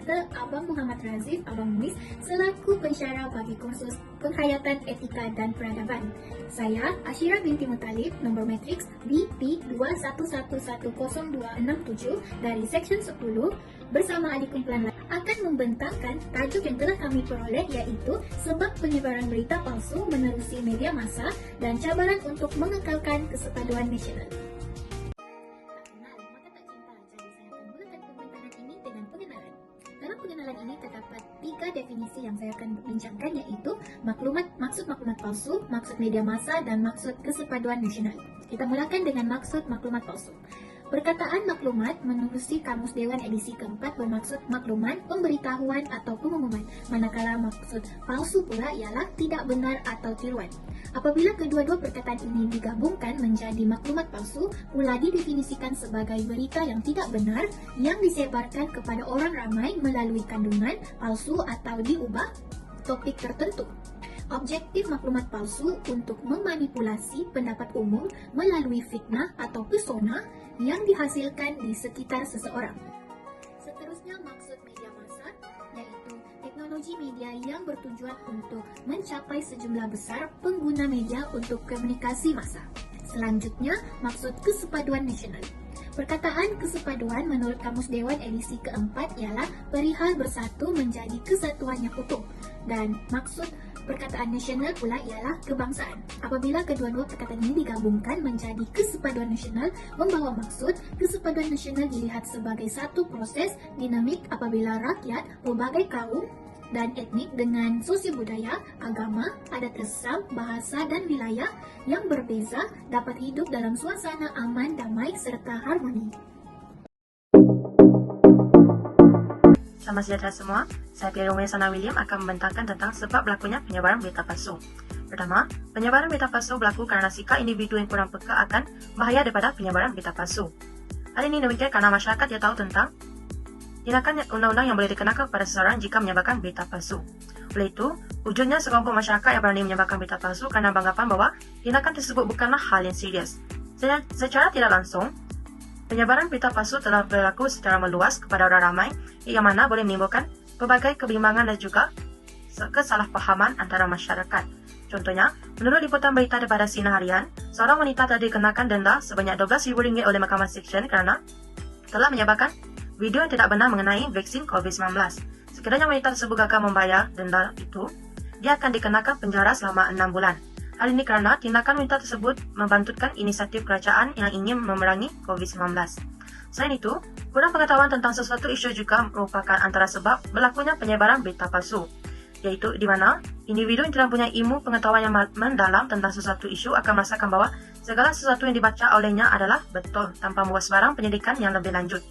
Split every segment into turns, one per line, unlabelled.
Dr. Abang Muhammad Razif, Abang Muiz, selaku pensyarah bagi kursus Penghayatan Etika dan Peradaban. Saya, Ashira binti Muttalib, nombor matriks BP21110267 dari Seksyen 10, bersama adik kumpulan lain, akan membentangkan tajuk yang telah kami peroleh, iaitu sebab penyebaran berita palsu menerusi media massa dan cabaran untuk mengekalkan kesepaduan nasional. Dalam pengenalan ini terdapat 3 definisi yang saya akan bincangkan, iaitu maksud maklumat palsu, maksud media massa, dan maksud kesepaduan nasional. Kita mulakan dengan maksud maklumat palsu. Perkataan maklumat menerusi Kamus Dewan edisi keempat bermaksud makluman, pemberitahuan atau pengumuman, manakala maksud palsu pula ialah tidak benar atau tiruan. Apabila kedua-dua perkataan ini digabungkan menjadi maklumat palsu, pula didefinisikan sebagai berita yang tidak benar yang disebarkan kepada orang ramai melalui kandungan palsu atau diubah topik tertentu. Objektif maklumat palsu untuk memanipulasi pendapat umum melalui fitnah atau pesona yang dihasilkan di sekitar seseorang. Seterusnya, maksud media massa, yaitu teknologi media yang bertujuan untuk mencapai sejumlah besar pengguna media untuk komunikasi massa. Selanjutnya, maksud kesepaduan nasional. Perkataan kesepaduan menurut Kamus Dewan edisi keempat ialah perihal bersatu menjadi kesatuan yang utuh, dan maksud perkataan nasional pula ialah kebangsaan. Apabila kedua-dua perkataan ini digabungkan menjadi kesepaduan nasional, membawa maksud kesepaduan nasional dilihat sebagai satu proses dinamik apabila rakyat berbagai kaum dan etnik dengan sosiobudaya, agama, adat resam, bahasa dan wilayah yang berbeza dapat hidup dalam suasana aman, damai serta harmoni.
Selamat sejahtera semua, saya Pierre Sana William akan membentangkan tentang sebab berlakunya penyebaran berita palsu. Pertama, penyebaran berita palsu berlaku kerana sikap individu yang kurang peka akan bahaya daripada penyebaran berita palsu. Hal ini demikian kerana masyarakat tidak tahu tentang tindakan undang-undang yang boleh dikenakan kepada seseorang jika menyebarkan berita palsu. Oleh itu, wujudnya sekelompok masyarakat yang berani menyebarkan berita palsu kerana beranggapan bahawa tindakan tersebut bukanlah hal yang serius. Secara tidak langsung, penyebaran berita palsu telah berlaku secara meluas kepada orang ramai yang mana boleh menimbulkan pelbagai kebimbangan dan juga kesalahpahaman antara masyarakat. Contohnya, menurut liputan berita daripada Sinar Harian, seorang wanita telah dikenakan denda sebanyak RM12,000 oleh Mahkamah Seksyen kerana telah menyebarkan video yang tidak benar mengenai vaksin COVID-19. Sekiranya wanita tersebut gagal membayar denda itu, dia akan dikenakan penjara selama 6 bulan. Hal ini kerana tindakan wanita tersebut membantutkan inisiatif kerajaan yang ingin memerangi COVID-19. Selain itu, kurang pengetahuan tentang sesuatu isu juga merupakan antara sebab berlakunya penyebaran berita palsu, iaitu di mana individu yang tidak mempunyai ilmu pengetahuan yang mendalam tentang sesuatu isu akan merasakan bahawa segala sesuatu yang dibaca olehnya adalah betul tanpa membuat sebarang penyelidikan yang lebih lanjut.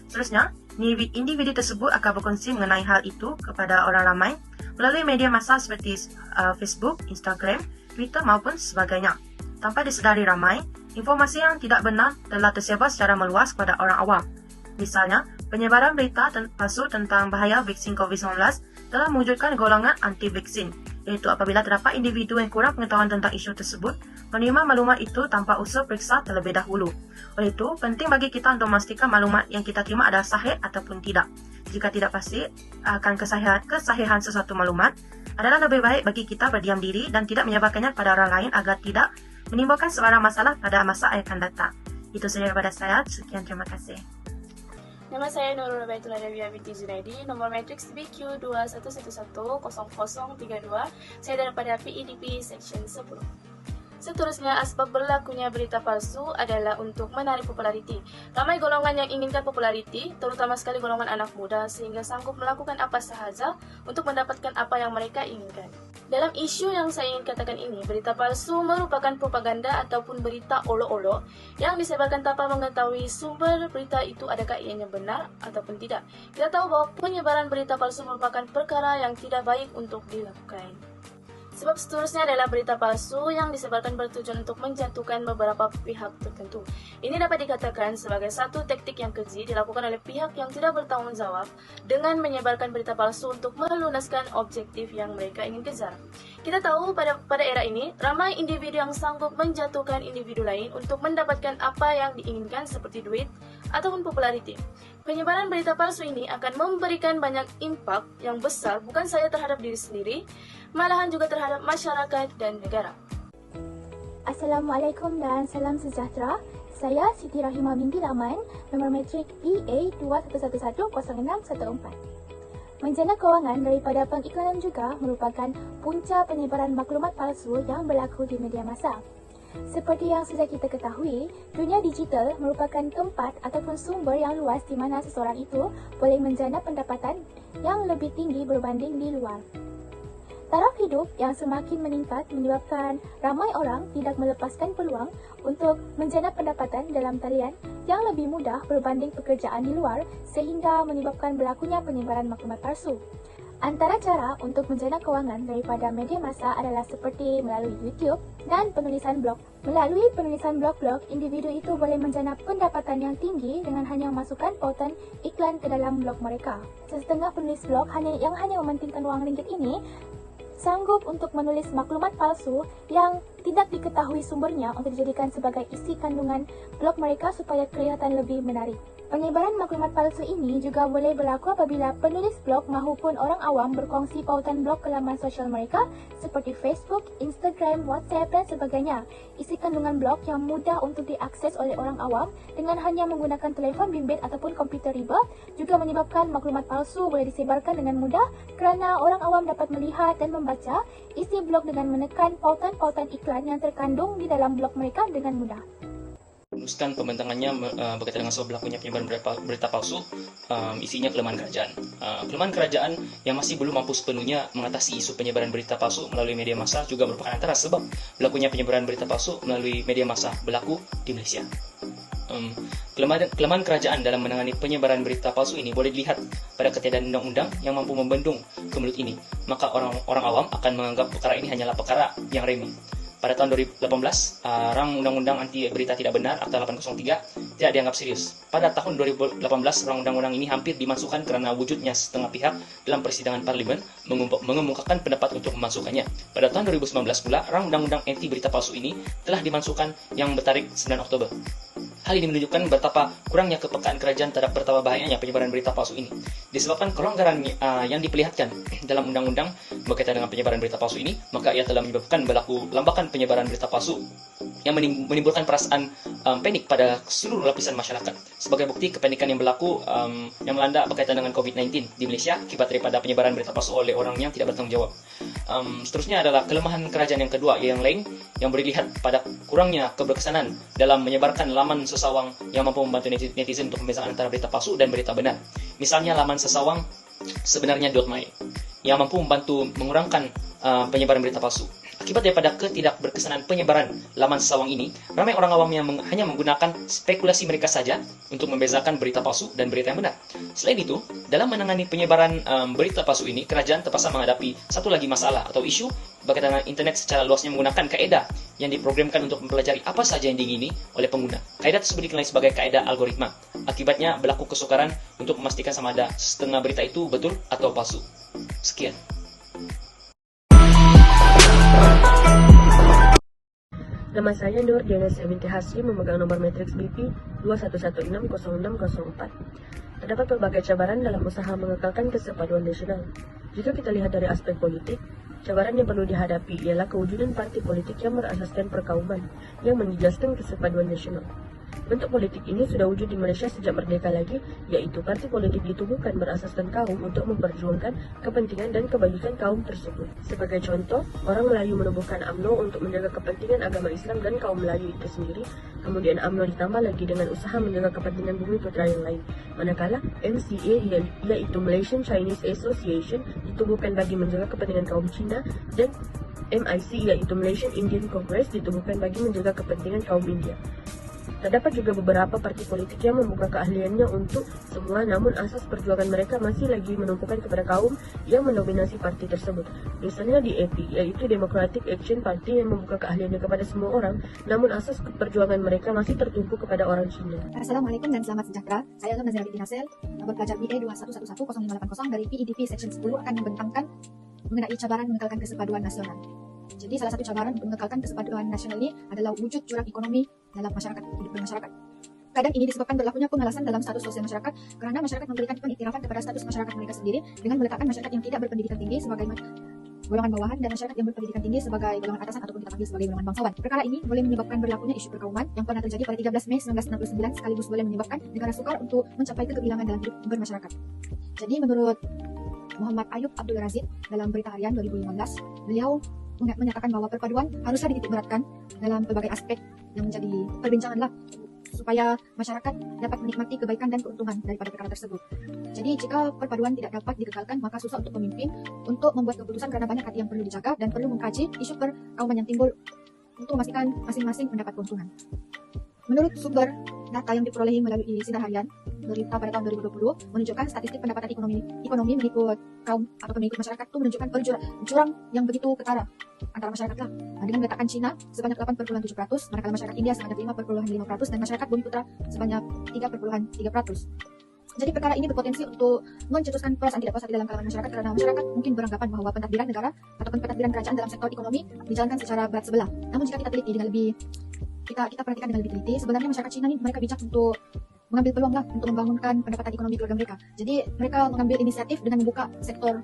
Seterusnya, individu tersebut akan berkongsi mengenai hal itu kepada orang ramai melalui media massa seperti Facebook, Instagram, Twitter maupun sebagainya. Tanpa disedari ramai, informasi yang tidak benar telah tersebar secara meluas kepada orang awam. Misalnya, penyebaran berita palsu tentang bahaya vaksin COVID-19 telah mewujudkan golongan anti-vaksin, iaitu apabila terdapat individu yang kurang pengetahuan tentang isu tersebut menerima maklumat itu tanpa usaha periksa terlebih dahulu. Oleh itu, penting bagi kita untuk memastikan maklumat yang kita terima adalah sahih ataupun tidak. Jika tidak pasti akan kesahihan sesuatu maklumat, adalah lebih baik bagi kita berdiam diri dan tidak menyebarkannya kepada orang lain agar tidak menimbulkan sebarang masalah pada masa yang akan datang. Itu sahaja daripada saya. Sekian, terima kasih.
Nama saya Nurul Baitullah Nabiyah binti Junaidi, nomor matriks BQ21110032. Saya daripada PEDP Seksyen 10. Seterusnya, asbab berlakunya berita palsu adalah untuk menarik populariti. Ramai golongan yang inginkan populariti, terutama sekali golongan anak muda, sehingga sanggup melakukan apa sahaja untuk mendapatkan apa yang mereka inginkan. Dalam isu yang saya ingin katakan ini, berita palsu merupakan propaganda ataupun berita olok-olok yang disebarkan tanpa mengetahui sumber berita itu adakah ianya benar ataupun tidak. Kita tahu bahawa penyebaran berita palsu merupakan perkara yang tidak baik untuk dilakukan. Sebab seterusnya adalah berita palsu yang disebarkan bertujuan untuk menjatuhkan beberapa pihak tertentu. Ini dapat dikatakan sebagai satu taktik yang keji dilakukan oleh pihak yang tidak bertanggung jawab dengan menyebarkan berita palsu untuk melunaskan objektif yang mereka ingin kejar. Kita tahu pada era ini, ramai individu yang sanggup menjatuhkan individu lain untuk mendapatkan apa yang diinginkan seperti duit ataupun populariti. Penyebaran berita palsu ini akan memberikan banyak impak yang besar bukan saja terhadap diri sendiri, malahan juga terhadap masyarakat dan negara.
Assalamualaikum dan salam sejahtera. Saya Siti Rahimah binti Rahman, nombor matrik EA21110614. Menjana kewangan daripada pengiklanan juga merupakan punca penyebaran maklumat palsu yang berlaku di media massa. Seperti yang sudah kita ketahui, dunia digital merupakan tempat ataupun sumber yang luas di mana seseorang itu boleh menjana pendapatan yang lebih tinggi berbanding di luar. Taraf hidup yang semakin meningkat menyebabkan ramai orang tidak melepaskan peluang untuk menjana pendapatan dalam talian yang lebih mudah berbanding pekerjaan di luar sehingga menyebabkan berlakunya penyebaran maklumat palsu. Antara cara untuk menjana kewangan daripada media massa adalah seperti melalui YouTube dan penulisan blog. Melalui penulisan blog-blog, individu itu boleh menjana pendapatan yang tinggi dengan hanya memasukkan pautan iklan ke dalam blog mereka. Setengah penulis blog yang hanya mementingkan wang ringgit ini sanggup untuk menulis maklumat palsu yang tidak diketahui sumbernya untuk dijadikan sebagai isi kandungan blog mereka supaya kelihatan lebih menarik. Penyebaran maklumat palsu ini juga boleh berlaku apabila penulis blog mahupun orang awam berkongsi pautan blog ke laman sosial mereka seperti Facebook, Instagram, WhatsApp dan sebagainya. Isi kandungan blog yang mudah untuk diakses oleh orang awam dengan hanya menggunakan telefon bimbit ataupun komputer riba juga menyebabkan maklumat palsu boleh disebarkan dengan mudah kerana orang awam dapat melihat dan membaca isi blog dengan menekan pautan-pautan iklan yang terkandung di dalam blog mereka dengan mudah.
Meneruskan pembentangannya berkaitan dengan sebab berlakunya penyebaran berita palsu, isinya kelemahan kerajaan. Kelemahan kerajaan yang masih belum mampu sepenuhnya mengatasi isu penyebaran berita palsu melalui media massa juga merupakan antara sebab berlakunya penyebaran berita palsu melalui media massa berlaku di Malaysia. Kelemahan kerajaan dalam menangani penyebaran berita palsu ini boleh dilihat pada ketiadaan undang-undang yang mampu membendung kemelut ini. Maka orang awam akan menganggap perkara ini hanyalah perkara yang remeh. Pada tahun 2018, Rang Undang-Undang Anti Berita Tidak Benar Akta 803 tidak dianggap serius. Pada tahun 2018, Rang Undang-Undang ini hampir dimasukkan kerana wujudnya setengah pihak dalam persidangan parlimen mengemukakan pendapat untuk memasukkannya. Pada tahun 2019 pula, Rang Undang-Undang Anti Berita Palsu ini telah dimasukkan yang bertarikh 9 Oktober. Hal ini menunjukkan betapa kurangnya kepekaan kerajaan terhadap betapa bahayanya penyebaran berita palsu ini. Disebabkan kelonggaran yang diperlihatkan dalam undang-undang berkaitan dengan penyebaran berita palsu ini, maka ia telah menyebabkan berlaku lambakan penyebaran berita palsu yang menimbulkan perasaan panik pada seluruh lapisan masyarakat. Sebagai bukti kepanikan yang berlaku yang melanda berkaitan dengan COVID-19 di Malaysia akibat daripada penyebaran berita palsu oleh orang yang tidak bertanggungjawab. Seterusnya adalah kelemahan kerajaan yang kedua yang lain yang boleh dilihat pada kurangnya keberkesanan dalam menyebarkan laman sesawang yang mampu membantu netizen untuk membezakan antara berita palsu dan berita benar. Misalnya laman sesawang sebenarnya.my yang mampu membantu mengurangkan penyebaran berita palsu. Akibat daripada ketidakberkesanan penyebaran laman sesawang ini, ramai orang awam yang hanya menggunakan spekulasi mereka saja untuk membezakan berita palsu dan berita yang benar. Selain itu, dalam menangani penyebaran berita palsu ini, kerajaan terpaksa menghadapi satu lagi masalah atau isu berkaitan dengan internet secara luasnya menggunakan kaedah yang diprogramkan untuk mempelajari apa saja yang diingini oleh pengguna. Kaedah tersebut dikenali sebagai kaedah algoritma. Akibatnya berlaku kesukaran untuk memastikan sama ada setengah berita itu betul atau palsu. Sekian.
Nama saya Nur Dianesa binti Hasri, memegang nomor matriks BP 21160604. Terdapat pelbagai cabaran dalam usaha mengekalkan kesepaduan nasional. Jika kita lihat dari aspek politik, cabaran yang perlu dihadapi ialah kewujudan parti politik yang berasaskan perkauman yang menjejaskan kesepaduan nasional. Bentuk politik ini sudah wujud di Malaysia sejak merdeka lagi, iaitu parti politik ditubuhkan berasaskan kaum untuk memperjuangkan kepentingan dan kebajikan kaum tersebut. Sebagai contoh, orang Melayu menubuhkan UMNO untuk menjaga kepentingan agama Islam dan kaum Melayu itu sendiri, kemudian UMNO ditambah lagi dengan usaha menjaga kepentingan bumi putra yang lain. Manakala MCA iaitu Malaysian Chinese Association ditubuhkan bagi menjaga kepentingan kaum Cina dan MIC iaitu Malaysian Indian Congress ditubuhkan bagi menjaga kepentingan kaum India. Terdapat juga beberapa parti politik yang membuka keahliannya untuk semua, namun asas perjuangan mereka masih lagi menumpukan kepada kaum yang mendominasi parti tersebut. Misalnya di AP, yaitu Democratic Action Party yang membuka keahliannya kepada semua orang, namun asas perjuangan mereka masih tertumpu kepada orang Cina.
Assalamualaikum dan selamat sejahtera. Saya Nazira binti Nasel, nomor pelajar BA 21110580 dari PEDP Section 10 akan membentangkan mengenai cabaran mengekalkan kesepaduan nasional. Jadi salah satu cabaran untuk mengekalkan kesepaduan nasional ini adalah wujud jurang ekonomi dalam masyarakat, hidup bermasyarakat. Kadang ini disebabkan berlakunya pengalasan dalam status sosial masyarakat karena masyarakat memberikan pengiktirafan kepada status masyarakat mereka sendiri dengan meletakkan masyarakat yang tidak berpendidikan tinggi sebagai golongan bawahan dan masyarakat yang berpendidikan tinggi sebagai golongan atasan ataupun kita panggil sebagai golongan bangsawan. Perkara ini boleh menyebabkan berlakunya isu perkauman yang pernah terjadi pada 13 Mei 1969 sekaligus boleh menyebabkan negara sukar untuk mencapai kegebilangan dalam hidup bermasyarakat. Jadi menurut Muhammad Ayub Abdul Razid dalam Berita Harian 2015, beliau menyatakan bahwa perpaduan haruslah dititikberatkan dalam berbagai aspek yang menjadi perbincangan lah supaya masyarakat dapat menikmati kebaikan dan keuntungan daripada perkara tersebut. Jadi jika perpaduan tidak dapat dikekalkan, maka susah untuk pemimpin untuk membuat keputusan karena banyak hati yang perlu dijaga dan perlu mengkaji isu perkauman yang timbul untuk memastikan masing-masing mendapat keuntungan. Menurut sumber data yang diperolehi melalui Sinar Harian berita pada tahun 2020 menunjukkan statistik pendapatan ekonomi mengikut kaum atau mengikut masyarakat itu menunjukkan jurang yang begitu ketara antara masyarakat lah. Dengan meletakkan Cina sebanyak 8,7%, manakala masyarakat India sebanyak 5,5% dan masyarakat Bumi Putra sebanyak 3,3%. Jadi perkara ini berpotensi untuk mencetuskan perasaan tidak puas hati dalam kalangan masyarakat karena masyarakat mungkin beranggapan bahwa pentadbiran negara ataupun pentadbiran kerajaan dalam sektor ekonomi dijalankan secara berat sebelah. Namun jika kita teliti dengan lebih kita perhatikan dengan lebih teliti, sebenarnya masyarakat Cina ini mereka bijak untuk mengambil peluang lah untuk membangunkan pendapatan ekonomi keluarga mereka. Jadi mereka mengambil inisiatif dengan membuka sektor,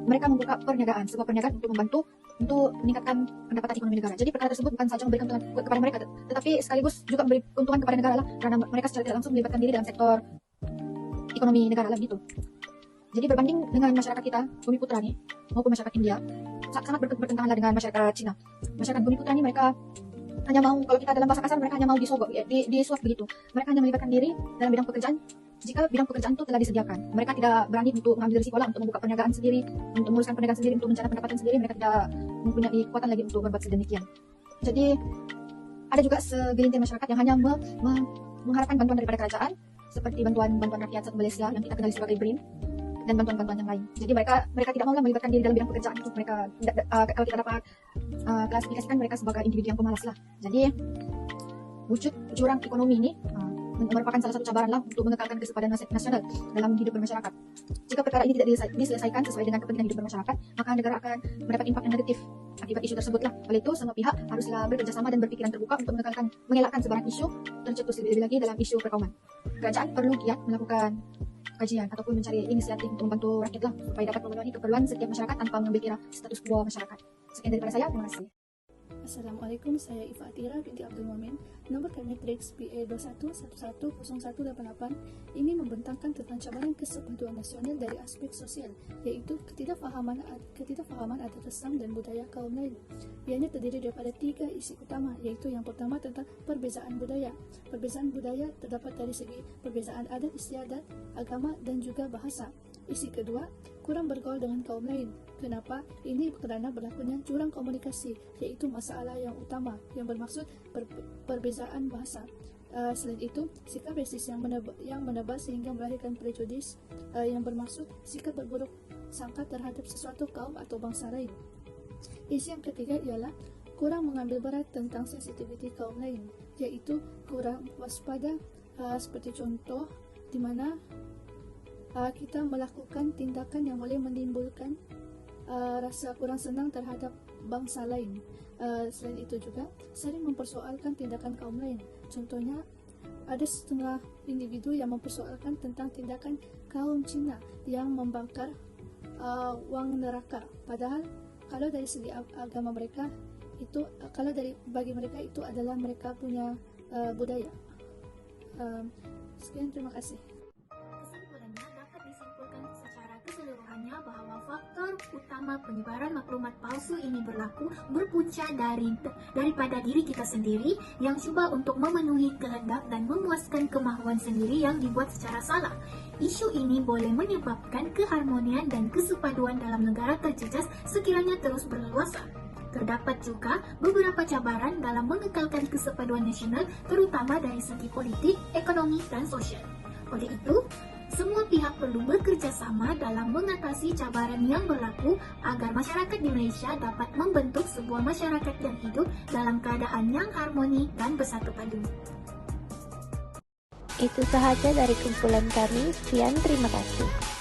mereka membuka perniagaan, sebuah perniagaan untuk membantu untuk meningkatkan pendapatan ekonomi negara. Jadi perkara tersebut bukan saja memberikan keuntungan kepada mereka, tetapi sekaligus juga memberi keuntungan kepada negara lah, karena mereka secara tidak langsung melibatkan diri dalam sektor ekonomi negara lah gitu. Jadi berbanding dengan masyarakat kita Bumi Putra nih maupun masyarakat India, sangat bertentangan lah dengan masyarakat Cina. Masyarakat Bumi Putra nih mereka hanya mau, kalau kita dalam bahasa kasar, mereka hanya mau disogok, disuap begitu. Mereka hanya melibatkan diri dalam bidang pekerjaan jika bidang pekerjaan itu telah disediakan. Mereka tidak berani untuk mengambil risiko lah, untuk membuka perniagaan sendiri, untuk menguruskan perniagaan sendiri, untuk mencari pendapatan sendiri. Mereka tidak mempunyai kekuatan lagi untuk berbuat sedemikian. Jadi ada juga segelintir masyarakat yang hanya mengharapkan bantuan daripada kerajaan, seperti bantuan rakyat Malaysia yang kita kenali sebagai BRIN dan bantuan-bantuan yang lain. Jadi mereka tidak mau melibatkan diri dalam bidang pekerjaan itu. Mereka kalau kita dapat klasifikasikan mereka sebagai individu yang pemalas lah. Jadi wujud jurang ekonomi ini merupakan salah satu cabaran lah untuk mengekalkan kesepaduan nasional dalam hidup bermasyarakat. Jika perkara ini tidak diselesaikan sesuai dengan kepentingan hidup bermasyarakat, maka negara akan mendapat impak yang negatif akibat isu tersebut lah. Oleh itu, semua pihak haruslah bekerjasama dan berpikiran terbuka untuk mengelakkan sebaran isu tercetus lebih lagi dalam isu perkauman. Kerajaan perlu giat melakukan kajian ataupun mencari inisiatif untuk membantu rakyat lah supaya dapat memenuhi keperluan setiap masyarakat tanpa mengambil kira status quo masyarakat. Sekian daripada saya, terima kasih.
Assalamualaikum, saya Ifa Atira binti Abdul Mumin. Nomor kami matriks PA 21110188 ini membentangkan tentang cabaran kesepaduan nasional dari aspek sosial, yaitu ketidakfahaman atas resam dan budaya kaum lain. Ianya terdiri daripada 3 isi utama, yaitu yang pertama tentang perbezaan budaya. Perbezaan budaya terdapat dari segi perbezaan adat istiadat, agama dan juga bahasa. Isi kedua, kurang bergaul dengan kaum lain. Kenapa? Ini kerana berlakunya jurang komunikasi, yaitu masalah yang utama yang bermaksud perbezaan bahasa. Selain itu, sikap rasis yang menebar sehingga melahirkan prejudis yang bermaksud sikap berburuk sangka terhadap sesuatu kaum atau bangsa lain. Isi yang ketiga ialah kurang mengambil berat tentang sensitiviti kaum lain, yaitu kurang waspada, seperti contoh di mana kita melakukan tindakan yang boleh menimbulkan rasa kurang senang terhadap bangsa lain. Selain itu juga sering mempersoalkan tindakan kaum lain. Contohnya, ada setengah individu yang mempersoalkan tentang tindakan kaum Cina yang membakar wang neraka. Padahal kalau dari segi agama mereka itu, bagi mereka itu adalah mereka punya budaya. Sekian, terima kasih.
Kesimpulannya dapat disimpulkan secara keseluruhannya bahwa faktor utama penyebaran maklumat palsu ini berpunca daripada diri kita sendiri yang cuba untuk memenuhi kehendak dan memuaskan kemahuan sendiri yang dibuat secara salah. Isu ini boleh menyebabkan keharmonian dan kesepaduan dalam negara terjejas sekiranya terus berleluasa. Terdapat juga beberapa cabaran dalam mengekalkan kesepaduan nasional, terutama dari segi politik, ekonomi, dan sosial. Oleh itu, semua pihak perlu bekerja sama dalam mengatasi cabaran yang berlaku agar masyarakat di Malaysia dapat membentuk sebuah masyarakat yang hidup dalam keadaan yang harmoni dan bersatu padu.
Itu sahaja dari kumpulan kami. Sekian, terima kasih.